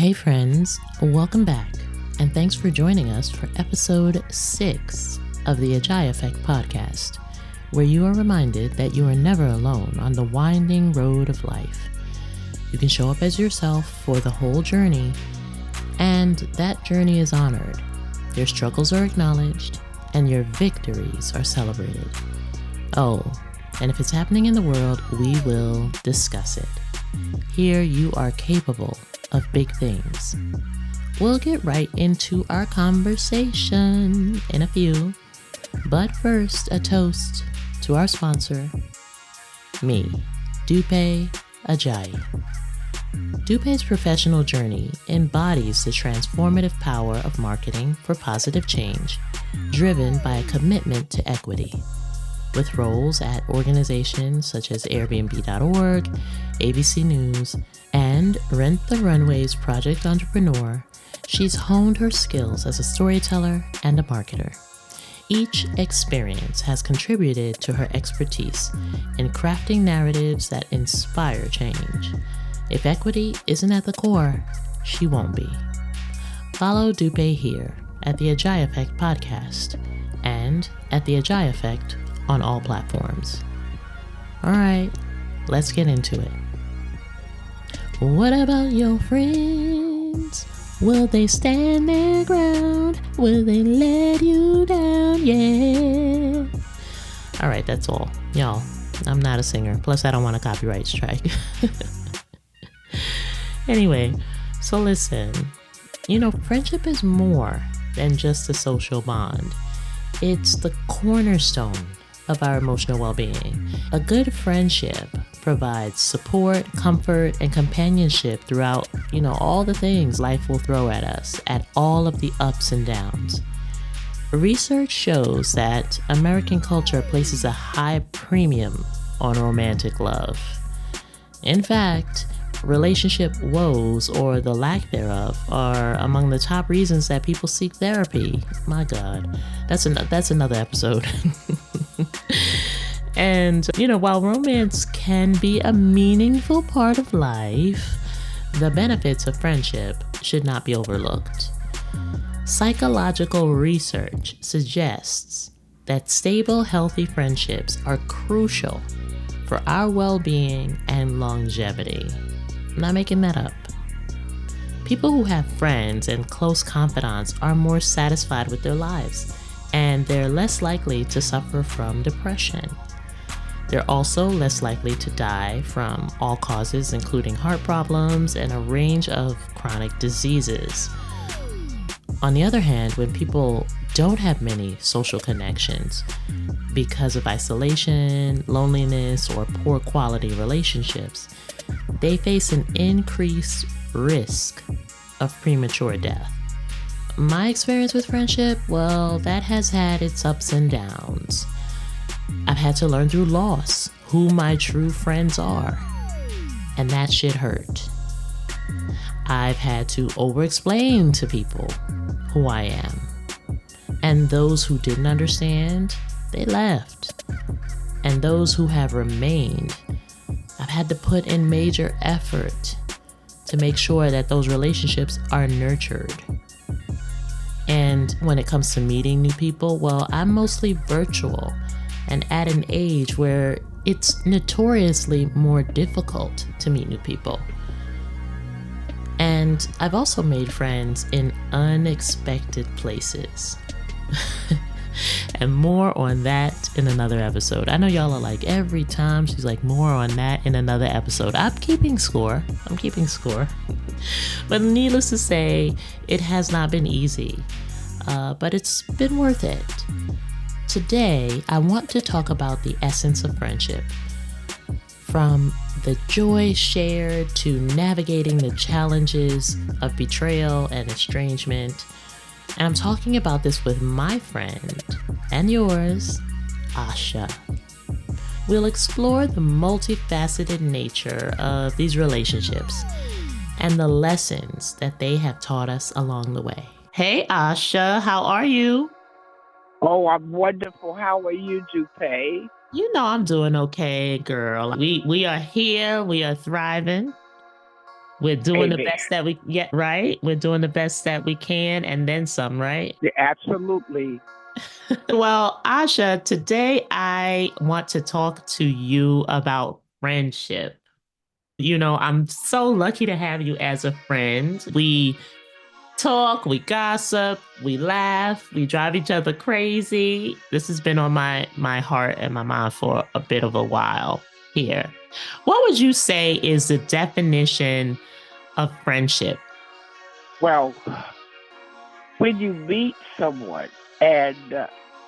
Hey friends, welcome back, and thanks for joining us for episode 6 of the Ajayi Effect Podcast, where you are reminded that you are never alone on the winding road of life. You can show up as yourself for the whole journey, and that journey is honored. Your struggles are acknowledged, and your victories are celebrated. Oh, and if it's happening in the world, we will discuss it. Here you are capable of big things. We'll get right into our conversation in a few, but first a toast to our sponsor, me, Dupé Ajayi. Dupé's professional journey embodies the transformative power of marketing for positive change, driven by a commitment to equity. With roles at organizations such as Airbnb.org, ABC News, and Rent the Runway's project entrepreneur, she's honed her skills as a storyteller and a marketer. Each experience has contributed to her expertise in crafting narratives that inspire change. If equity isn't at the core, she won't be. Follow Dupé here at the Ajayi Effect Podcast and at the Ajayi Effect on all platforms. All right, let's get into it. What about your friends? Will they stand their ground? Will they let you down? Yeah. All right, that's all. Y'all, I'm not a singer. Plus, I don't want a copyright strike. Anyway, so listen, friendship is more than just a social bond. It's the cornerstone of our emotional well-being. A good friendship provides support, comfort, and companionship throughout, all the things life will throw at us, at all of the ups and downs. Research shows that American culture places a high premium on romantic love. In fact, relationship woes, or the lack thereof, are among the top reasons that people seek therapy. My God, that's another episode. And, while romance can be a meaningful part of life, the benefits of friendship should not be overlooked. Psychological research suggests that stable, healthy friendships are crucial for our well-being and longevity. I'm not making that up. People who have friends and close confidants are more satisfied with their lives, and they're less likely to suffer from depression. They're also less likely to die from all causes, including heart problems and a range of chronic diseases. On the other hand, when people don't have many social connections because of isolation, loneliness, or poor quality relationships, they face an increased risk of premature death. My experience with friendship, well, that has had its ups and downs. I've had to learn through loss who my true friends are, and that shit hurt. I've had to over-explain to people who I am, and those who didn't understand, they left. And those who have remained, I've had to put in major effort to make sure that those relationships are nurtured. And when it comes to meeting new people, well, I'm mostly virtual and at an age where it's notoriously more difficult to meet new people. And I've also made friends in unexpected places. And more on that in another episode. I know y'all are like, every time she's like, more on that in another episode. I'm keeping score. But needless to say, it has not been easy. But it's been worth it. Today, I want to talk about the essence of friendship. From the joy shared to navigating the challenges of betrayal and estrangement. And I'm talking about this with my friend and yours, Asha. We'll explore the multifaceted nature of these relationships and the lessons that they have taught us along the way. Hey, Asha, how are you? Oh, I'm wonderful. How are you, Dupé? I'm doing okay, girl. We are here. We are thriving. We're doing the Amen. best that we get, right? We're doing the best that we can and then some, right? Yeah, absolutely. Well, Asha, today I want to talk to you about friendship. I'm so lucky to have you as a friend. We talk, we gossip, we laugh, we drive each other crazy. This has been on my heart and my mind for a bit of a while here. What would you say is the definition of friendship? Well, when you meet someone and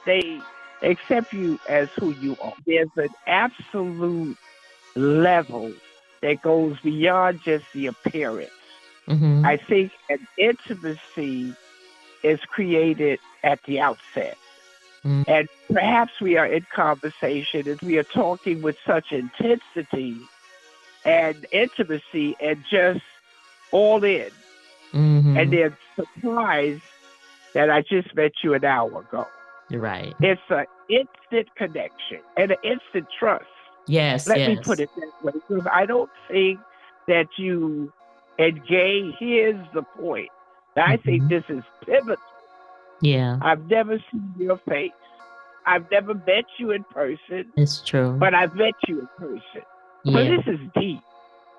they accept you as who you are, there's an absolute level that goes beyond just the appearance. Mm-hmm. I think an intimacy is created at the outset. Mm-hmm. And perhaps we are in conversation and we are talking with such intensity and intimacy and just all in. Mm-hmm. And they're surprised that I just met you an hour ago. You're right. It's an instant connection and an instant trust. Yes, Let me yes. put it that way. Because I don't think that you engage. Here's the point. I think this is pivotal. Yeah, I've never seen your face. I've never met you in person, it's true. but I've met you in person. So Yeah, this is deep.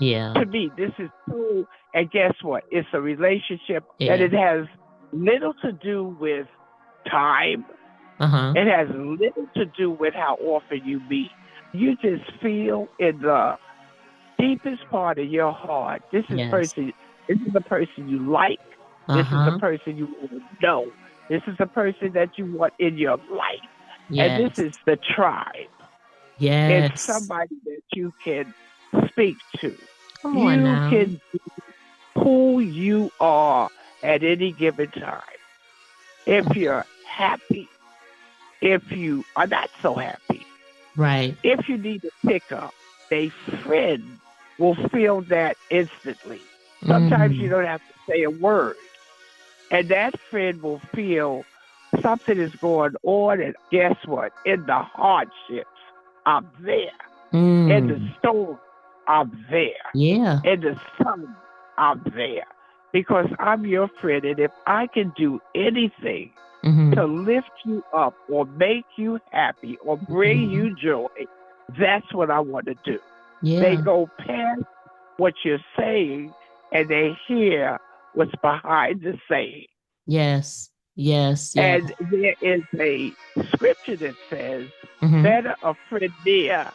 yeah, To me, this is true. And guess what? It's a relationship yeah. that it has little to do with time. Uh-huh. It has little to do with how often you meet. You just feel in the deepest part of your heart, this is Yes. a person you like. This is a Uh-huh. person you want to know. This is a person that you want in your life. And this Yes. is the tribe. It's Yes. somebody that you can speak to. Come on You now. can be who you are at any given time. If you're happy, if you are not so happy, Right. if you need to pick up, a friend will feel that instantly. Sometimes you don't have to say a word. And that friend will feel something is going on. And guess what? In the hardships, I'm there. In the storm, I'm there. Yeah. In the sun, I'm there. Because I'm your friend. And if I can do anything to lift you up or make you happy or bring you joy, that's what I want to do. Yeah. They go past what you're saying and they hear what's behind the saying. Yes. Yes. Yes. And there is a scripture that says, Mm-hmm. better a friend near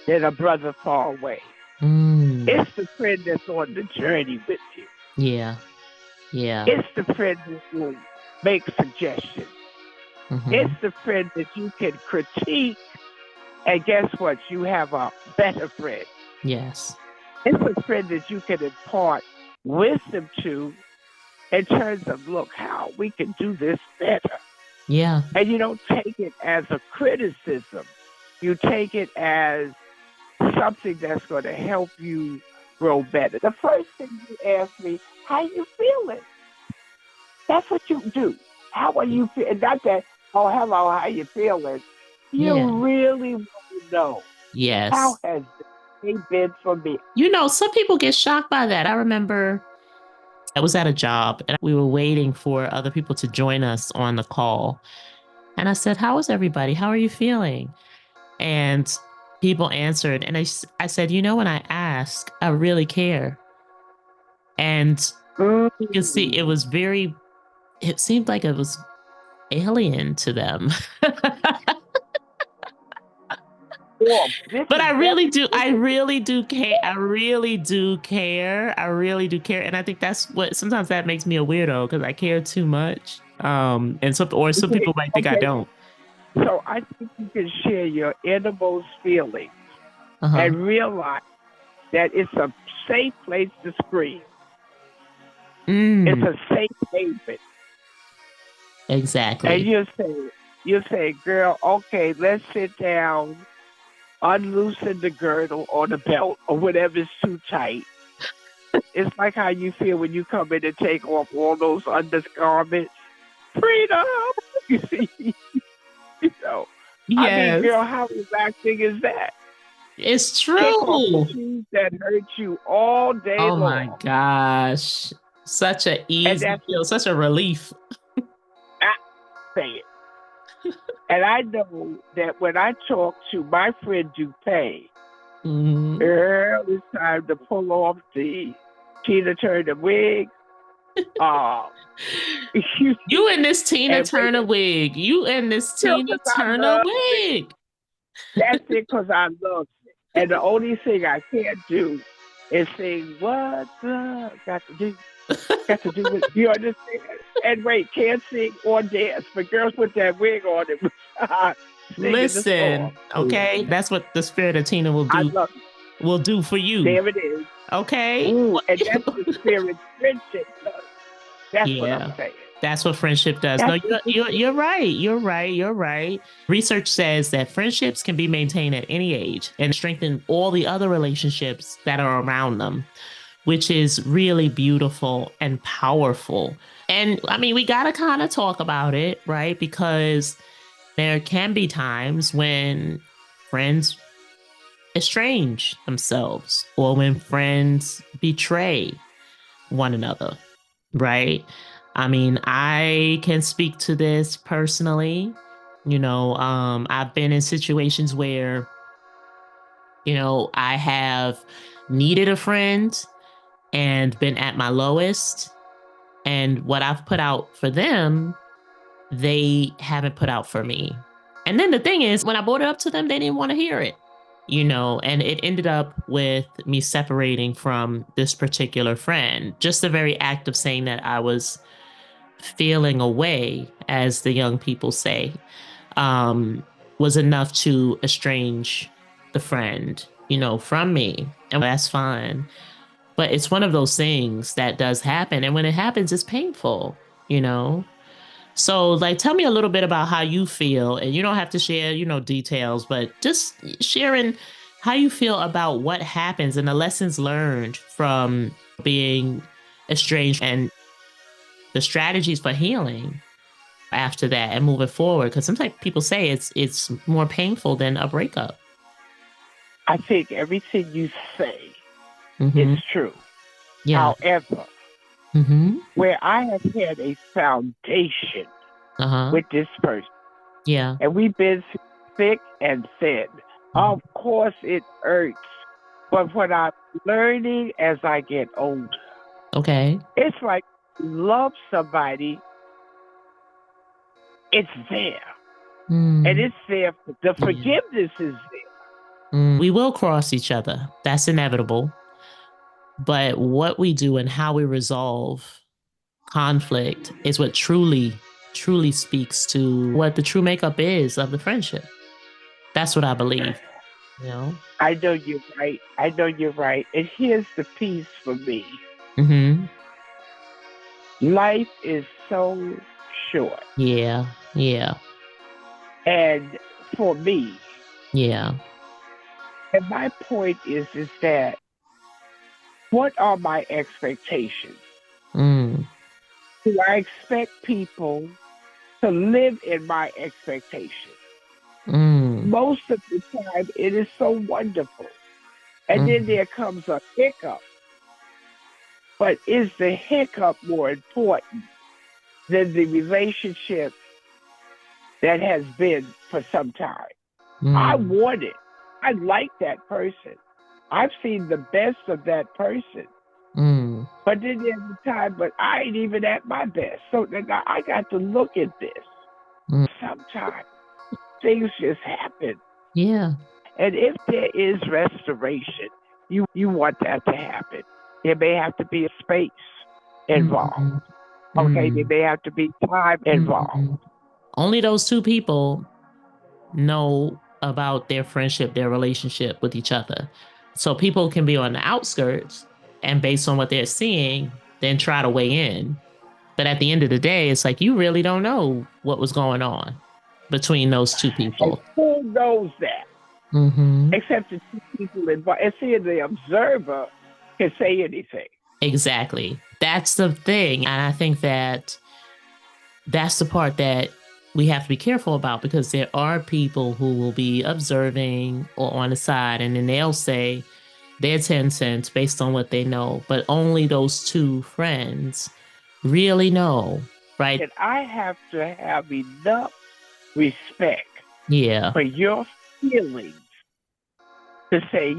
than a brother far away. It's the friend that's on the journey with you. Yeah. Yeah. It's the friend that will make suggestions. It's the friend that you can critique. And guess what? You have a better friend. Yes. It's a friend that you can impart wisdom to in terms of, look, how we can do this better. Yeah. And you don't take it as a criticism. You take it as something that's going to help you grow better. The first thing you ask me, how you feeling? That's what you do. How are you feeling? Not that, oh, hello, how you feeling? You really want to know. Yes. How has it been for me? Some people get shocked by that. I remember I was at a job and we were waiting for other people to join us on the call. And I said, how is everybody? How are you feeling? And people answered. And I said, when I ask, I really care. And you can see it seemed like it was alien to them. But I really do care. I really do care. And I think that's sometimes that makes me a weirdo because I care too much. And some people might think I don't. So I think you can share your innermost feelings and realize that it's a safe place to scream. It's a safe haven. Exactly. And you say, girl, okay, let's sit down, unloosen the girdle or the belt or whatever's too tight. It's like how you feel when you come in and take off all those undergarments. Freedom! You see? Yes. I mean, girl, how relaxing is that? It's Kick off the true. shoes that hurt you all day Oh long. my gosh. Such an And easy that's feel, such a relief. I say it. And I know that when I talk to my friend Dupé, it's time to pull off the Tina Turner wig. You in this Tina and Turner wig. You in this still, Tina 'cause I Turner love it. wig. That's it, because I love it. And the only thing I can't do is sing, "What's love got to do? Got to do with," you understand? And wait, can't sing or dance, but girls put that wig on and singing the Listen, song. okay? That's what the spirit of Tina will I do. love it. Will do for you. There it is. Okay? Ooh, and that's the spirit friendship does. That's what I'm Yeah. saying. That's what friendship does. No, That's what you're right. You're right. You're right. Research says that friendships can be maintained at any age and strengthen all the other relationships that are around them, which is really beautiful and powerful. And I mean, we got to kind of talk about it, right? Because there can be times when friends estrange themselves or when friends betray one another, right? I mean, I can speak to this personally. I've been in situations where, I have needed a friend and been at my lowest. And what I've put out for them, they haven't put out for me. And then the thing is, when I brought it up to them, they didn't want to hear it, and it ended up with me separating from this particular friend. Just the very act of saying that I was feeling away, as the young people say, um, was enough to estrange the friend, from me. And that's fine. But it's one of those things that does happen. And when it happens, it's painful, you know? So, like, tell me a little bit about how you feel. And you don't have to share, details, but just sharing how you feel about what happens and the lessons learned from being estranged and the strategies for healing after that and moving forward. Because sometimes people say it's more painful than a breakup. I think everything you say Mm-hmm. is true. Yeah. However, where I have had a foundation with this person, Yeah. and we've been thick and thin, of course it hurts. But what I'm learning as I get older, Okay. it's like love somebody, it's there. And it's there. The forgiveness is there. We will cross each other. That's inevitable. But what we do and how we resolve conflict is what truly, truly speaks to what the true makeup is of the friendship. That's what I believe. I know you're right. I know you're right. And here's the piece for me. Life is so short. Yeah. Yeah. And for me, Yeah. and my point is that what are my expectations? Do I expect people to live in my expectations? Most of the time, it is so wonderful. And then there comes a hiccup. But is the hiccup more important than the relationship that has been for some time? I want it. I like that person. I've seen the best of that person. But then there's a time, but I ain't even at my best. So then I got to look at this. Sometimes things just happen. Yeah. And if there is restoration, you want that to happen. There may have to be a space involved. Okay, there may have to be time involved. Only those two people know about their friendship, their relationship with each other. So people can be on the outskirts and based on what they're seeing, then try to weigh in. But at the end of the day, it's like you really don't know what was going on between those two people. And who knows that? Except the two people involved. And see, the observer can say anything. Exactly. That's the thing. And I think that that's the part that we have to be careful about, because there are people who will be observing or on the side, and then they'll say their 10 cents based on what they know, but only those two friends really know, right? And I have to have enough respect Yeah. for your feelings to say,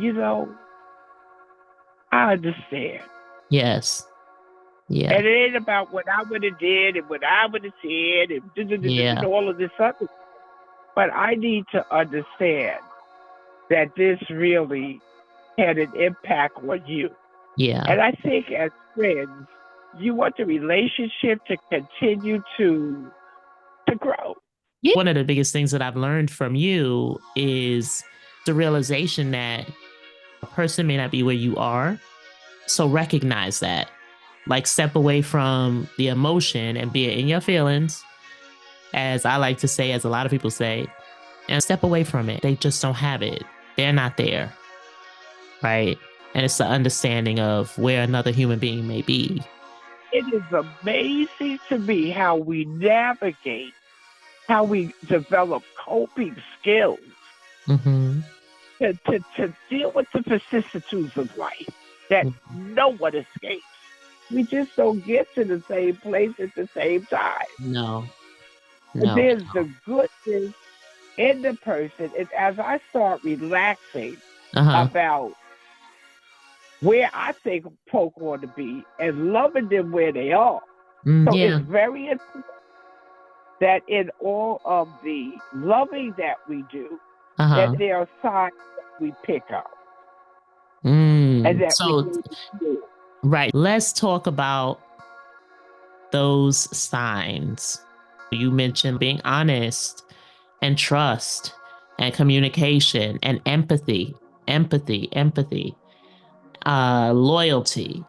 I understand. Yes. Yeah. And it ain't about what I would have did and what I would have said and all of this other. But I need to understand that this really had an impact on you. Yeah. And I think as friends, you want the relationship to continue to grow. Yeah. One of the biggest things that I've learned from you is the realization that a person may not be where you are. So recognize that. Like, step away from the emotion and be in your feelings, as I like to say, as a lot of people say, and step away from it. They just don't have it. They're not there. Right? And it's the understanding of where another human being may be. It is amazing to me how we navigate, how we develop coping skills to deal with the vicissitudes of life that no one escapes. We just don't get to the same place at the same time. No. There's the goodness in the person. And as I start relaxing about where I think folk ought to be and loving them where they are. So it's very important that in all of the loving that we do, that there are signs that we pick up. And that right. Let's talk about those signs. You mentioned being honest and trust and communication and empathy, loyalty,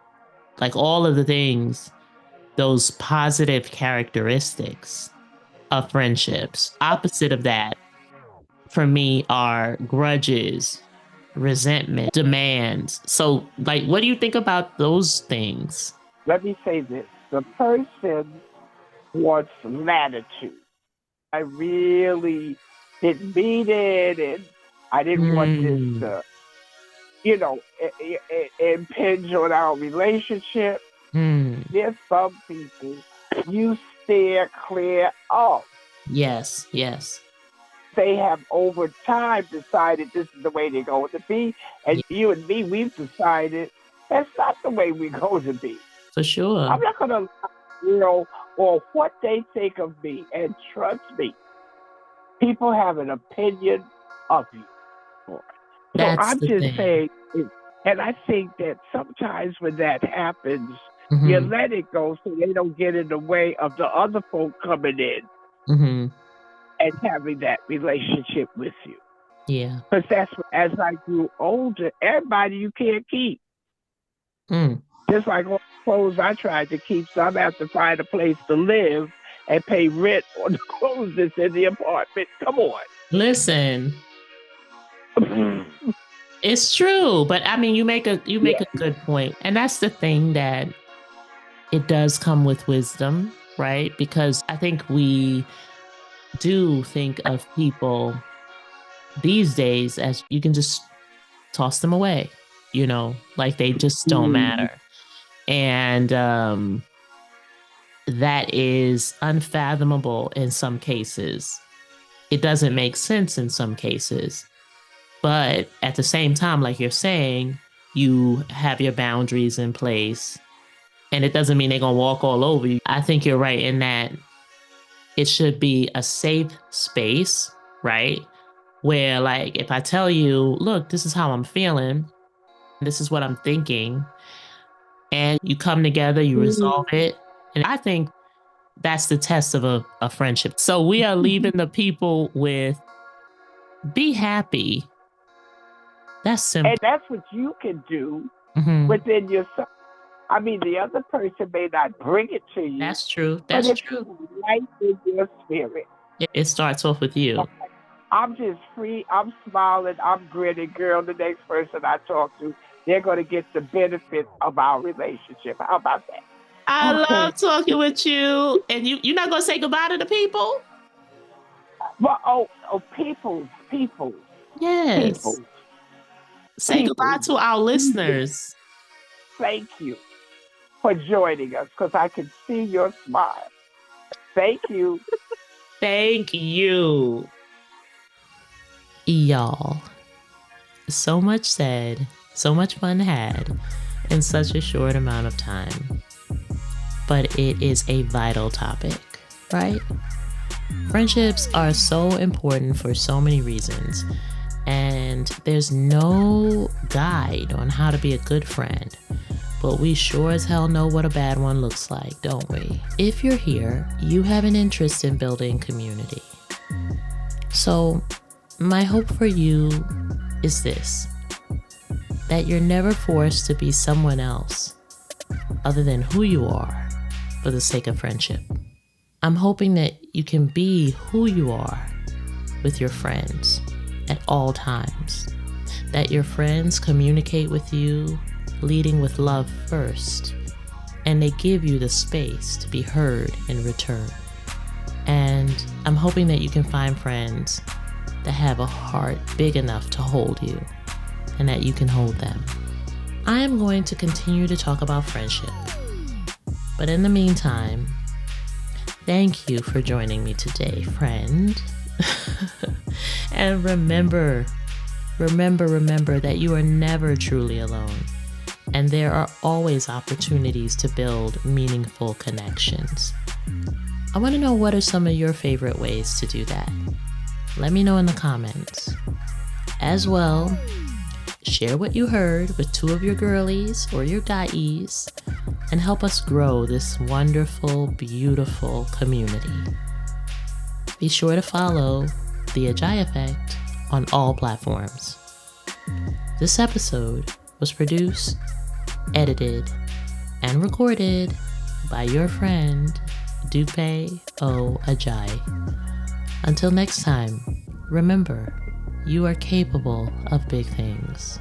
like all of the things, those positive characteristics of friendships. Opposite of that, for me, are grudges, resentment, demands. So, like, what do you think about those things? Let me say this. The person wants latitude. I really didn't mean it, and I didn't want this to, impinge on our relationship. There's some people you steer clear of. Yes. They have over time decided this is the way they're going to be. And you and me, we've decided that's not the way we're going to be. For sure. I'm not going to, or what they think of me. And trust me, people have an opinion of you. So I'm just saying, and I think that sometimes when that happens, you let it go so they don't get in the way of the other folk coming in and having that relationship with you. Yeah. Because that's as I grew older, everybody you can't keep. Just like all the clothes I tried to keep, so I'm going to have to find a place to live and pay rent on the clothes that's in the apartment. Come on. Listen. It's true, but I mean, you make a good point. And that's the thing, that it does come with wisdom, right? Because I think we do think of people these days as you can just toss them away, like they just don't matter. And that is unfathomable in some cases. It doesn't make sense in some cases. But at the same time, like you're saying, you have your boundaries in place, and it doesn't mean they're going to walk all over you. I think you're right in that it should be a safe space, right? Where, like, if I tell you, look, this is how I'm feeling, this is what I'm thinking, and you come together, you resolve it. And I think that's the test of a friendship. So we are leaving the people with, be happy. That's simple. And that's what you can do within yourself. I mean, the other person may not bring it to you. That's true. But it's right in your spirit. It starts off with you. I'm just free. I'm smiling. I'm grinning. Girl, the next person I talk to, they're going to get the benefit of our relationship. How about that? I love talking with you. And you're not going to say goodbye to the people? But people, Yes. Say goodbye people. to our listeners. Thank you for joining us because I can see your smile. Thank you. Thank you. Y'all, so much said, so much fun had in such a short amount of time. But it is a vital topic, right? Friendships are so important for so many reasons, and there's no guide on how to be a good friend. But we sure as hell know what a bad one looks like, don't we? If you're here, you have an interest in building community. So, my hope for you is this: that you're never forced to be someone else other than who you are for the sake of friendship. I'm hoping that you can be who you are with your friends at all times. That your friends communicate with you, leading with love first, and they give you the space to be heard in return. And I'm hoping that you can find friends that have a heart big enough to hold you, and that you can hold them. I am going to continue to talk about friendship, but in the meantime, thank you for joining me today, friend. And remember that you are never truly alone, and there are always opportunities to build meaningful connections. I want to know, what are some of your favorite ways to do that? Let me know in the comments. As well, share what you heard with two of your girlies or your guys and help us grow this wonderful, beautiful community. Be sure to follow The Ajayi Effect on all platforms. This episode was produced, edited, and recorded by your friend, Dupé O Ajayi. Until next time, remember, you are capable of big things.